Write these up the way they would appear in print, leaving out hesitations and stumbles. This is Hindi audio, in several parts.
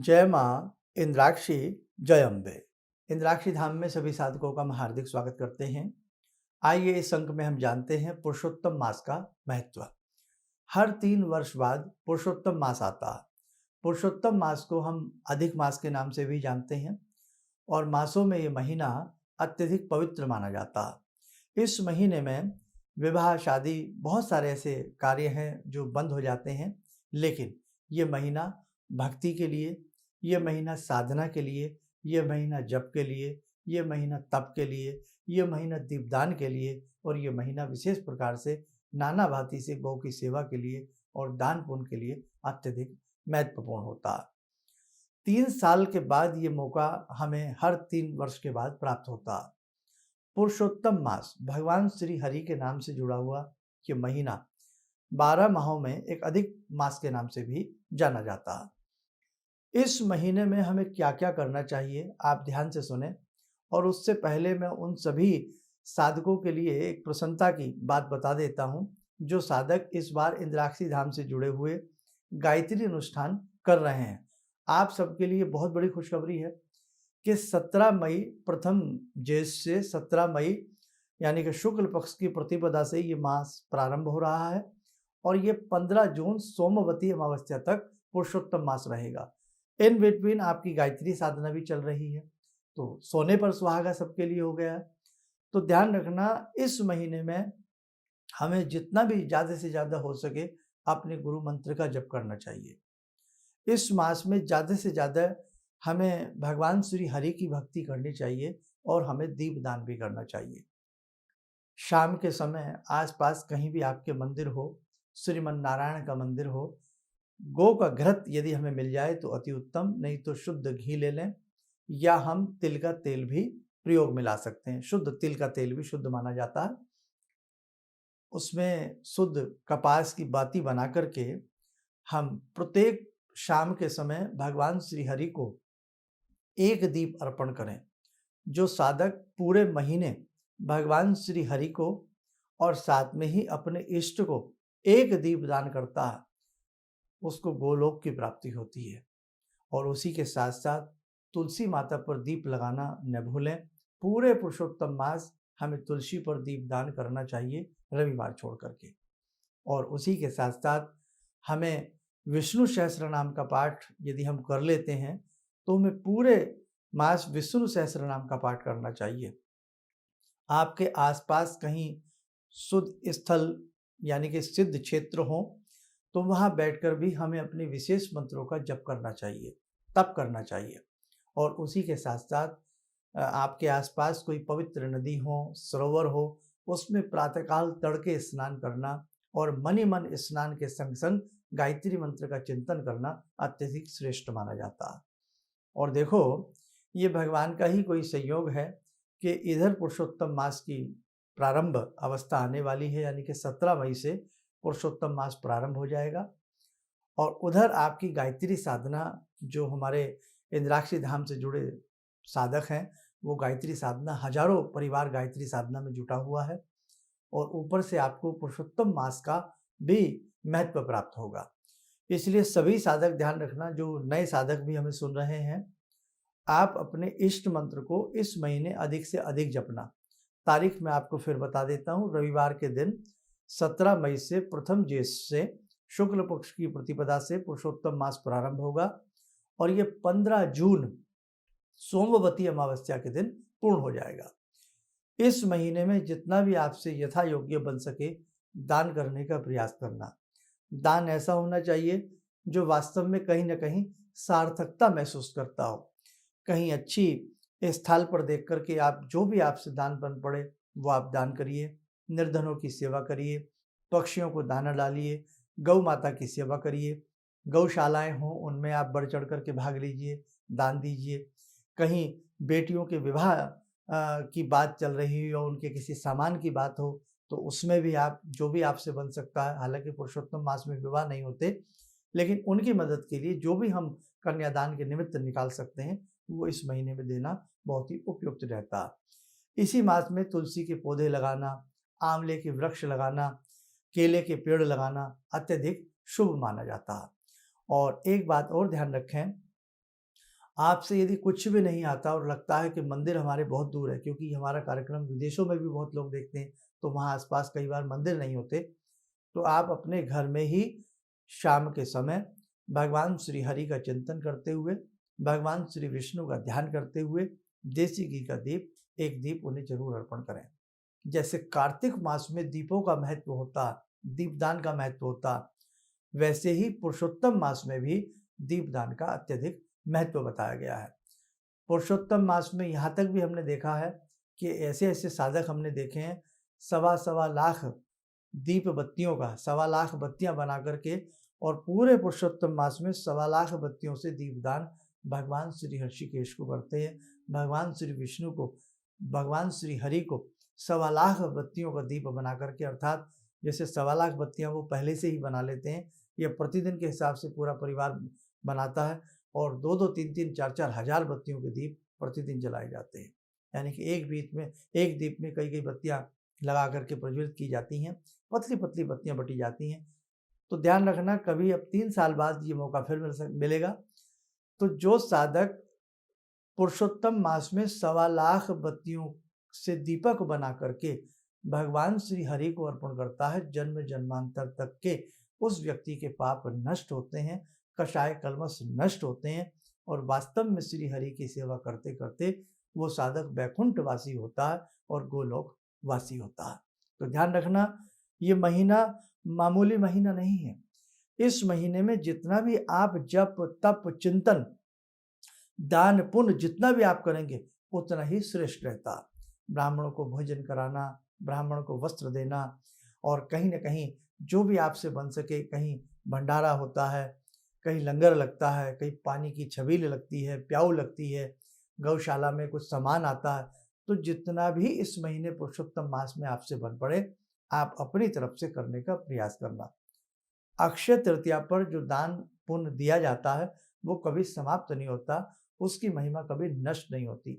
जय माँ इंद्राक्षी जय अम्बे। इंद्राक्षी धाम में सभी साधकों का हम हार्दिक स्वागत करते हैं। आइए इस अंक में हम जानते हैं पुरुषोत्तम मास का महत्व। हर 3 वर्ष बाद पुरुषोत्तम मास आता है। पुरुषोत्तम मास को हम अधिक मास के नाम से भी जानते हैं और मासों में ये महीना अत्यधिक पवित्र माना जाता है। इस महीने में विवाह, शादी, बहुत सारे ऐसे कार्य हैं जो बंद हो जाते हैं, लेकिन ये महीना भक्ति के लिए, ये महीना साधना के लिए, ये महीना जप के लिए, ये महीना तप के लिए, ये महीना दीपदान के लिए और ये महीना विशेष प्रकार से नाना भांति से गौ की सेवा के लिए और दान पुण्य के लिए अत्यधिक महत्वपूर्ण होता है। 3 साल के बाद ये मौका हमें हर 3 वर्ष के बाद प्राप्त होता है। पुरुषोत्तम मास भगवान श्री हरि के नाम से जुड़ा हुआ ये महीना 12 माहों में एक अधिक मास के नाम से भी जाना जाता है। इस महीने में हमें क्या क्या करना चाहिए, आप ध्यान से सुने। और उससे पहले मैं उन सभी साधकों के लिए एक प्रसन्नता की बात बता देता हूँ जो साधक इस बार इंद्राक्षी धाम से जुड़े हुए गायत्री अनुष्ठान कर रहे हैं। आप सबके लिए बहुत बड़ी खुशखबरी है कि 17 मई प्रथम ज्येष्ठ से 17 मई यानी कि शुक्ल पक्ष की प्रतिपदा से ये मास प्रारंभ हो रहा है और ये 15 जून सोमवती अमावस्या तक पुरुषोत्तम मास रहेगा। इन बिटवीन आपकी गायत्री साधना भी चल रही है, तो सोने पर सुहागा सबके लिए हो गया है। तो ध्यान रखना, इस महीने में हमें जितना भी ज़्यादा से ज़्यादा हो सके अपने गुरु मंत्र का जप करना चाहिए। इस मास में ज़्यादा से ज़्यादा हमें भगवान श्री हरि की भक्ति करनी चाहिए और हमें दीपदान भी करना चाहिए। शाम के समय आसपास कहीं भी आपके मंदिर हो, श्रीमन नारायण का मंदिर हो, गौ का घृत यदि हमें मिल जाए तो अति उत्तम, नहीं तो शुद्ध घी ले लें या हम तिल का तेल भी प्रयोग में ला सकते हैं। शुद्ध तिल का तेल भी शुद्ध माना जाता है। उसमें शुद्ध कपास की बाती बना करके हम प्रत्येक शाम के समय भगवान श्री हरि को एक दीप अर्पण करें। जो साधक पूरे महीने भगवान श्री हरि को और साथ में ही अपने इष्ट को एक दीप दान करता है, उसको गोलोक की प्राप्ति होती है। और उसी के साथ साथ तुलसी माता पर दीप लगाना न भूलें। पूरे पुरुषोत्तम मास हमें तुलसी पर दीप दान करना चाहिए, रविवार छोड़ करके। और उसी के साथ साथ हमें विष्णु सहस्त्र नाम का पाठ यदि हम कर लेते हैं तो हमें पूरे मास विष्णु सहस्त्र नाम का पाठ करना चाहिए। आपके आसपास कहीं शुद्ध स्थल यानी कि सिद्ध क्षेत्र हो तो वहाँ बैठकर भी हमें अपने विशेष मंत्रों का जप करना चाहिए, तप करना चाहिए। और उसी के साथ साथ आपके आसपास कोई पवित्र नदी हो, सरोवर हो, उसमें प्रातःकाल तड़के स्नान करना और मन ही मन स्नान के संग संग गायत्री मंत्र का चिंतन करना अत्यधिक श्रेष्ठ माना जाता है। और देखो, ये भगवान का ही कोई संयोग है कि इधर पुरुषोत्तम मास की प्रारंभ अवस्था आने वाली है, यानी कि 17 मई से पुरुषोत्तम मास प्रारंभ हो जाएगा। और उधर आपकी गायत्री साधना, जो हमारे इंद्राक्षी धाम से जुड़े साधक हैं, वो गायत्री साधना, हजारों परिवार गायत्री साधना में जुटा हुआ है और ऊपर से आपको पुरुषोत्तम मास का भी महत्व प्राप्त होगा। इसलिए सभी साधक ध्यान रखना, जो नए साधक भी हमें सुन रहे हैं, आप अपने इष्ट मंत्र को इस महीने अधिक से अधिक जपना। तारीख मैं आपको फिर बता देता हूँ। रविवार के दिन 17 मई से प्रथम ज्येष्ठ से शुक्ल पक्ष की प्रतिपदा से पुरुषोत्तम मास प्रारंभ होगा और ये 15 जून सोमवती अमावस्या के दिन पूर्ण हो जाएगा। इस महीने में जितना भी आपसे यथा योग्य बन सके दान करने का प्रयास करना। दान ऐसा होना चाहिए जो वास्तव में कहीं ना कहीं सार्थकता महसूस करता हो। कहीं अच्छी स्थल पर देख करके आप जो भी आपसे दान बन पड़े वो आप दान करिए। निर्धनों की सेवा करिए, पक्षियों को दाना डालिए, गौ माता की सेवा करिए। गौशालाएं हों उनमें आप बढ़ चढ़ करके भाग लीजिए, दान दीजिए। कहीं बेटियों के विवाह की बात चल रही हो, उनके किसी सामान की बात हो, तो उसमें भी आप जो भी आपसे बन सकता है, हालांकि पुरुषोत्तम मास में विवाह नहीं होते, लेकिन उनकी मदद के लिए जो भी हम कन्यादान के निमित्त निकाल सकते हैं वो इस महीने में देना बहुत ही उपयुक्त रहता है। इसी मास में तुलसी के पौधे लगाना, आंवले के वृक्ष लगाना, केले के पेड़ लगाना अत्यधिक शुभ माना जाता है। और एक बात और ध्यान रखें आपसे यदि कुछ भी नहीं आता और लगता है कि मंदिर हमारे बहुत दूर है, क्योंकि हमारा कार्यक्रम विदेशों में भी बहुत लोग देखते हैं, तो वहाँ आस-पास कई बार मंदिर नहीं होते, तो आप अपने घर में ही शाम के समय भगवान श्री हरि का चिंतन करते हुए, भगवान श्री विष्णु का ध्यान करते हुए देसी घी का दीप, एक दीप उन्हें ज़रूर अर्पण करें। जैसे कार्तिक मास में दीपों का महत्व होता, दीपदान का महत्व होता, वैसे ही पुरुषोत्तम मास में भी दीपदान का अत्यधिक महत्व बताया गया है। पुरुषोत्तम मास में यहाँ तक भी हमने देखा है कि ऐसे-ऐसे साधक हमने देखे हैं, सवा-सवा लाख दीप बत्तियों का, सवा लाख बत्तियाँ बना कर के, और पूरे पुरुषोत्तम मास में सवा लाख बत्तियों से दीपदान भगवान श्री ऋषिकेश को करते हैं। भगवान श्री विष्णु को, भगवान श्री हरि को सवा लाख बत्तियों का दीप बना करके, अर्थात जैसे सवा लाख बत्तियाँ वो पहले से ही बना लेते हैं, ये प्रतिदिन के हिसाब से पूरा परिवार बनाता है, और 2-2, 3-3, 4-4 हज़ार बत्तियों के दीप प्रतिदिन जलाए जाते हैं। यानी कि एक दीप में कई-कई बत्तियाँ लगा करके प्रज्वलित की जाती हैं, पतली-पतली बत्तियाँ बटी जाती हैं। तो ध्यान रखना, कभी अब 3 साल बाद ये मौका फिर मिलेगा। तो जो साधक पुरुषोत्तम मास में सवा लाख बत्तियों से दीपक बना करके भगवान श्री हरि को अर्पण करता है, जन्म जन्मांतर तक के उस व्यक्ति के पाप नष्ट होते हैं, कषाय कल्मष नष्ट होते हैं, और वास्तव में श्री हरि की सेवा करते करते वो साधक वैकुंठवासी होता है और गोलोक वासी होता है। तो ध्यान रखना, ये महीना मामूली महीना नहीं है। इस महीने में जितना भी आप जप तप चिंतन दान पुण्य जितना भी आप करेंगे उतना ही श्रेष्ठ रहता। ब्राह्मणों को भोजन कराना, ब्राह्मण को वस्त्र देना, और कहीं न कहीं जो भी आपसे बन सके, कहीं भंडारा होता है, कहीं लंगर लगता है, कहीं पानी की छबील लगती है, प्याऊ लगती है, गौशाला में कुछ सामान आता है, तो जितना भी इस महीने पुरुषोत्तम मास में आपसे बन पड़े, आप अपनी तरफ से करने का प्रयास करना। अक्षय तृतीया पर जो दान पुण्य दिया जाता है वो कभी समाप्त नहीं होता, उसकी महिमा कभी नष्ट नहीं होती।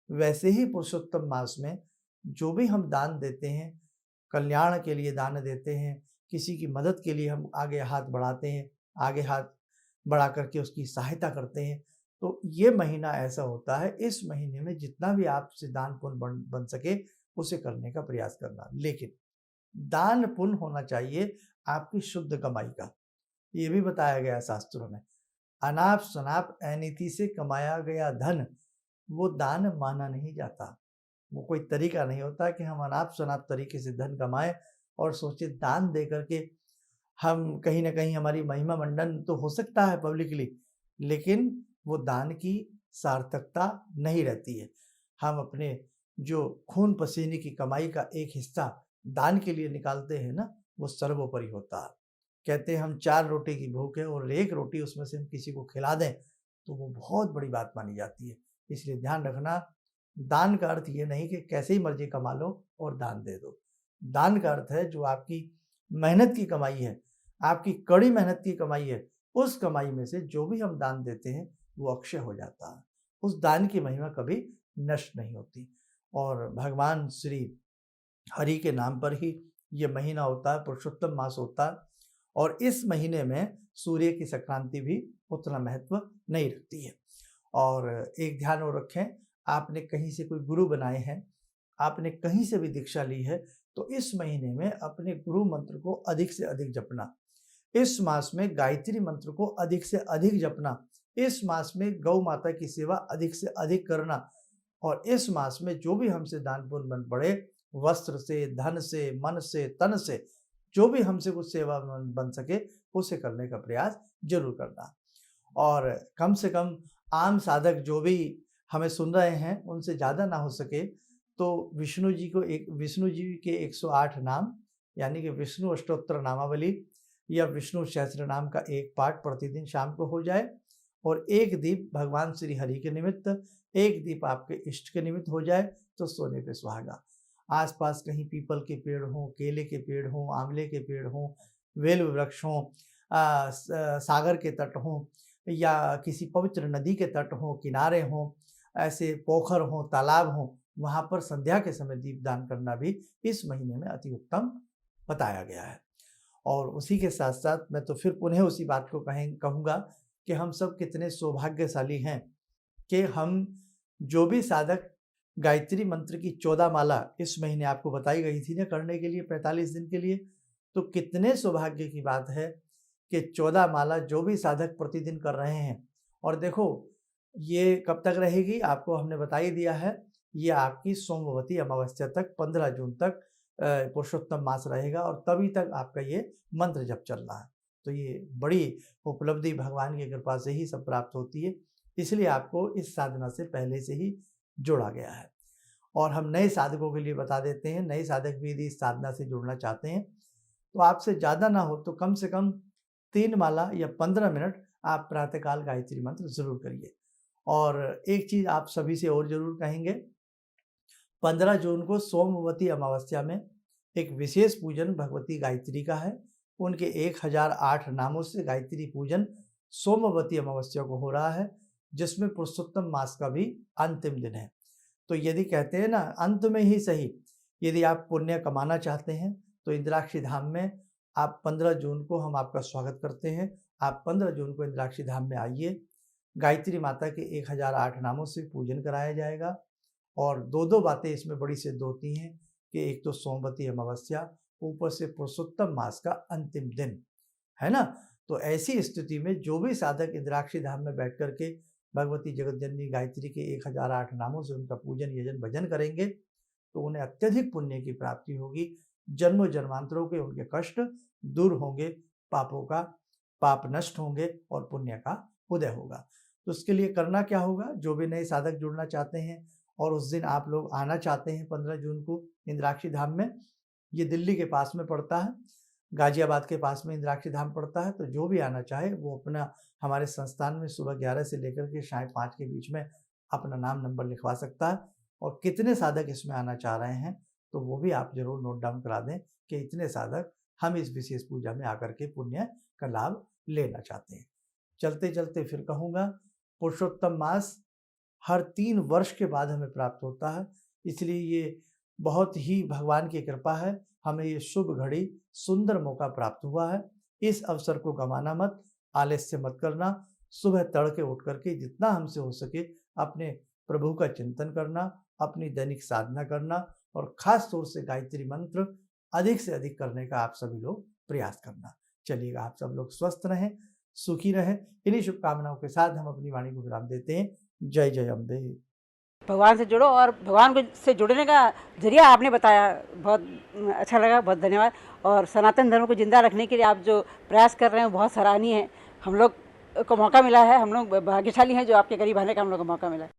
वैसे ही पुरुषोत्तम मास में जो भी हम दान देते हैं, कल्याण के लिए दान देते हैं, किसी की मदद के लिए हम आगे हाथ बढ़ाते हैं, आगे हाथ बढ़ा करके उसकी सहायता करते हैं, तो ये महीना ऐसा होता है, इस महीने में जितना भी आपसे दान पुण्य बन सके उसे करने का प्रयास करना। लेकिन दान पुण्य होना चाहिए आपकी शुद्ध कमाई का, ये भी बताया गया शास्त्रों में। अनाप शनाप अनीति से कमाया गया धन वो दान माना नहीं जाता। वो कोई तरीका नहीं होता कि हम अनाप शनाप तरीके से धन कमाएं और सोचे दान दे करके हम कहीं ना कहीं हमारी महिमा मंडन तो हो सकता है पब्लिकली, लेकिन वो दान की सार्थकता नहीं रहती है। हम अपने जो खून पसीने की कमाई का एक हिस्सा दान के लिए निकालते हैं ना, वो सर्वोपरि होता है। कहते हैं हम 4 रोटी की भूख है और 1 रोटी उसमें से हम किसी को खिला दें तो वो बहुत बड़ी बात मानी जाती है। इसलिए ध्यान रखना, दान का अर्थ ये नहीं कि कैसे ही मर्जी कमा लो और दान दे दो। दान का अर्थ है जो आपकी मेहनत की कमाई है, आपकी कड़ी मेहनत की कमाई है, उस कमाई में से जो भी हम दान देते हैं वो अक्षय हो जाता है। उस दान की महिमा कभी नष्ट नहीं होती। और भगवान श्री हरि के नाम पर ही ये महीना होता है, पुरुषोत्तम मास होता है, और इस महीने में सूर्य की संक्रांति भी उतना महत्व नहीं रखती है। और एक ध्यान और रखें, आपने कहीं से कोई गुरु बनाए हैं, आपने कहीं से भी दीक्षा ली है, तो इस महीने में अपने गुरु मंत्र को अधिक से अधिक जपना। इस मास में गायत्री मंत्र को अधिक से अधिक जपना। इस मास में गौ माता की सेवा अधिक से अधिक करना। और इस मास में जो भी हमसे दान पुण्य बन पड़े, वस्त्र से, धन से, मन से, तन से, जो भी हमसे कुछ सेवा बन सके उसे करने का प्रयास जरूर करना। और कम से कम आम साधक जो भी हमें सुन रहे हैं उनसे ज़्यादा ना हो सके तो विष्णु जी के 108 नाम, यानी कि विष्णु अष्टोत्तर नामावली या विष्णु सहस्त्र नाम का एक पाठ प्रतिदिन शाम को हो जाए, और एक दीप भगवान श्री हरि के निमित्त, एक दीप आपके इष्ट के निमित्त हो जाए तो सोने पे सुहागा। आसपास कहीं पीपल के पेड़ हों, केले के पेड़ हों, आंवले के पेड़ हों, वेल वृक्ष हों, सागर के तट हों या किसी पवित्र नदी के तट हों, किनारे हों, ऐसे पोखर हों, तालाब हों, वहाँ पर संध्या के समय दीपदान करना भी इस महीने में अति उत्तम बताया गया है। और उसी के साथ साथ मैं तो फिर पुनः उसी बात को कहूँगा कि हम सब कितने सौभाग्यशाली हैं कि हम जो भी साधक गायत्री मंत्र की 14 माला इस महीने आपको बताई गई थी ना करने के लिए 45 दिन के लिए, तो कितने सौभाग्य की बात है कि 14 माला जो भी साधक प्रतिदिन कर रहे हैं। और देखो ये कब तक रहेगी आपको हमने बता ही दिया है, ये आपकी सोमवती अमावस्या तक 15 जून तक पुरुषोत्तम मास रहेगा और तभी तक आपका ये मंत्र जप चल रहा है। तो ये बड़ी उपलब्धि भगवान की कृपा से ही सब प्राप्त होती है, इसलिए आपको इस साधना से पहले से ही जोड़ा गया है। और हम नए साधकों के लिए बता देते हैं, नए साधक भी यदि इस साधना से जुड़ना चाहते हैं तो आपसे ज़्यादा ना हो तो कम से कम 3 माला या 15 मिनट आप प्रातःकाल गायत्री मंत्र जरूर करिए। और एक चीज़ आप सभी से और जरूर कहेंगे, 15 जून को सोमवती अमावस्या में एक विशेष पूजन भगवती गायत्री का है। उनके 1008 नामों से गायत्री पूजन सोमवती अमावस्या को हो रहा है, जिसमें पुरुषोत्तम मास का भी अंतिम दिन है। तो यदि कहते हैं ना अंत में ही सही, यदि आप पुण्य कमाना चाहते हैं तो इंद्राक्षी धाम में आप 15 जून को हम आपका स्वागत करते हैं। आप 15 जून को इंद्राक्षी धाम में आइए, गायत्री माता के 1008 नामों से पूजन कराया जाएगा। और दो बातें इसमें बड़ी सिद्ध होती हैं कि एक तो सोमवती अमावस्या, ऊपर से पुरुषोत्तम मास का अंतिम दिन है ना। तो ऐसी स्थिति में जो भी साधक इंद्राक्षी धाम में बैठ करके भगवती जगतजननी गायत्री के 1008 नामों से उनका पूजन यजन भजन करेंगे तो उन्हें अत्यधिक पुण्य की प्राप्ति होगी। जन्मों जन्मांतरों के उनके कष्ट दूर होंगे, पापों का पाप नष्ट होंगे और पुण्य का उदय होगा। तो उसके लिए करना क्या होगा, जो भी नए साधक जुड़ना चाहते हैं और उस दिन आप लोग आना चाहते हैं 15 जून को इंद्राक्षी धाम में, ये दिल्ली के पास में पड़ता है, गाजियाबाद के पास में इंद्राक्षी धाम पड़ता है। तो जो भी आना चाहे वो अपना हमारे संस्थान में सुबह 11 से लेकर के शाम 5 के बीच में अपना नाम नंबर लिखवा सकता है। और कितने साधक इसमें आना चाह रहे हैं तो वो भी आप जरूर नोट डाउन करा दें कि इतने साधक हम इस विशेष पूजा में आकर के पुण्य का लाभ लेना चाहते हैं। चलते चलते फिर कहूँगा, पुरुषोत्तम मास हर 3 वर्ष के बाद हमें प्राप्त होता है, इसलिए ये बहुत ही भगवान की कृपा है, हमें ये शुभ घड़ी सुंदर मौका प्राप्त हुआ है। इस अवसर को गंवाना मत, आलस्य मत करना। सुबह तड़के उठ करके जितना हमसे हो सके अपने प्रभु का चिंतन करना, अपनी दैनिक साधना करना और खास तौर से गायत्री मंत्र अधिक से अधिक करने का आप सभी लोग प्रयास करना। चलिएगा, आप सब लोग स्वस्थ रहें, सुखी रहें। इन्हीं शुभकामनाओं के साथ हम अपनी वाणी को विराम देते हैं। जय जय अम्बे। भगवान से जुड़ो और भगवान से जुड़ने का जरिया आपने बताया, बहुत अच्छा लगा, बहुत धन्यवाद। और सनातन धर्म को जिंदा रखने के लिए आप जो प्रयास कर रहे हैं वो बहुत सराहनीय है। हम लोग को मौका मिला है, हम लोग भाग्यशाली हैं जो आपके करीब आने का हम लोग को मौका मिला है।